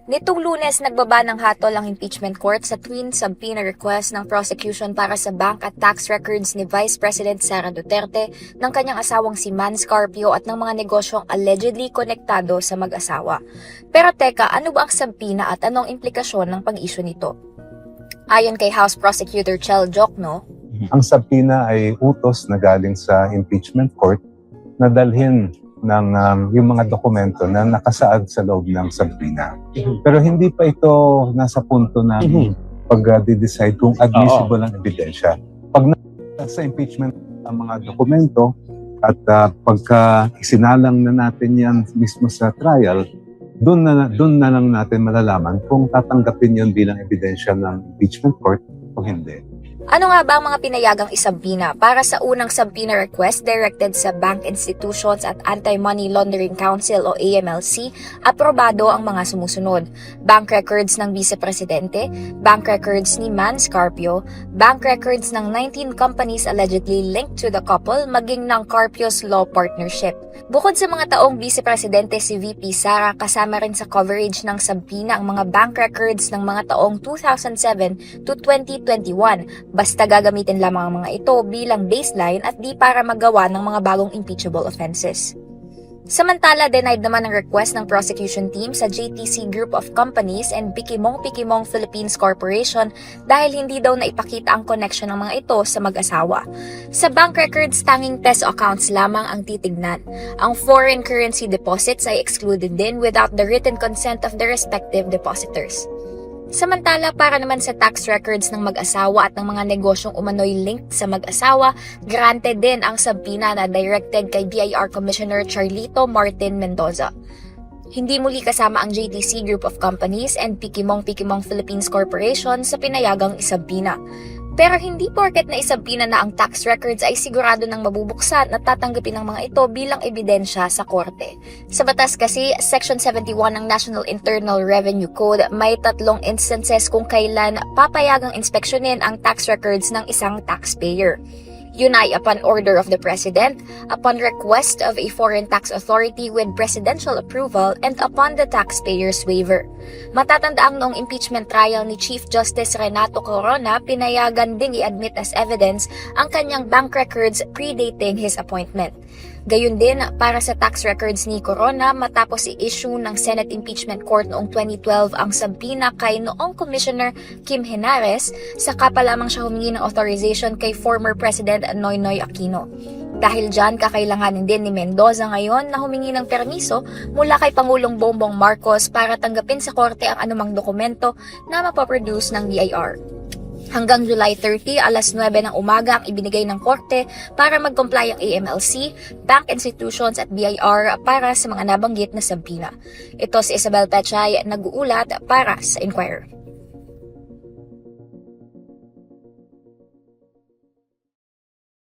Nitong Lunes, nagbaba ng hatol ang impeachment court sa twin subpoena request ng prosecution para sa bank at tax records ni Vice President Sara Duterte, ng kanyang asawang si Manny Scarpio at ng mga negosyong allegedly konektado sa mag-asawa. Pero teka, ano ba ang subpoena at anong implikasyon ng pag-issue nito? Ayon kay House Prosecutor Chel Jokno, ang subpoena ay utos na galing sa impeachment court na dalhin ng yung mga dokumento na nakasaad sa loob ng subpoena. Pero hindi pa ito nasa punto ng pag-decide kung admissible ang ebidensya. Pag nasa impeachment ang mga dokumento at pagka isinalang na natin yan mismo sa trial, doon na lang natin malalaman kung tatanggapin yun bilang ebidensya ng impeachment court o hindi. ano nga ba ang mga pinayagang isubpoena para sa unang subpoena request directed sa Bank Institutions at Anti-Money Laundering Council o AMLC? Aprobado ang mga sumusunod: bank records ng Vice Presidente, bank records ni Manny Scarpio, bank records ng 19 companies allegedly linked to the couple, maging ng Carpio's Law Partnership. Bukod sa mga taong Vice Presidente si VP Sara, kasama rin sa coverage ng subpoena ang mga bank records ng mga taong 2007 to 2021. Basta gagamitin lamang ang mga ito bilang baseline at di para magawa ng mga bagong impeachable offenses. Samantala, denied naman ang request ng prosecution team sa JTC Group of Companies and Pikimong Philippines Corporation dahil hindi daw naipakita ang connection ng mga ito sa mag-asawa. Sa bank records, tanging peso accounts lamang ang titignan. Ang foreign currency deposits ay excluded din without the written consent of the respective depositors. Samantala, para naman sa tax records ng mag-asawa at ng mga negosyong umano'y linked sa mag-asawa, granted din ang subpoena na directed kay BIR Commissioner Charlito Martin Mendoza. Hindi muli kasama ang JTC Group of Companies and Pikimong Philippines Corporation sa pinayagang isubpoena. Pero hindi porket na isubpoena na ang tax records ay sigurado nang mabubuksan at tatanggapin ng mga ito bilang ebidensya sa korte. Sa batas kasi, Section 71 ng National Internal Revenue Code, may 3 instances kung kailan papayagang inspeksyonin ang tax records ng isang taxpayer. Yun ay upon order of the President, upon request of a foreign tax authority with presidential approval, and upon the taxpayer's waiver. Matatandaang noong impeachment trial ni Chief Justice Renato Corona, pinayagan ding i-admit as evidence ang kanyang bank records predating his appointment. Gayun din para sa tax records ni Corona matapos i-issue ng Senate Impeachment Court noong 2012 ang subpoena kay noong Commissioner Kim Henares, saka pa lamang siya humingi ng authorization kay former President Noynoy Aquino. Dahil dyan, kakailanganin din ni Mendoza ngayon na humingi ng permiso mula kay Pangulong Bongbong Marcos para tanggapin sa korte ang anumang dokumento na mapaproduce ng BIR. Hanggang July 30, alas 9 ng umaga ang ibinigay ng korte para mag-comply ang AMLC, bank institutions at BIR para sa mga nabanggit na subpoena. Ito si Isabel Pechay, nag-uulat para sa Inquirer.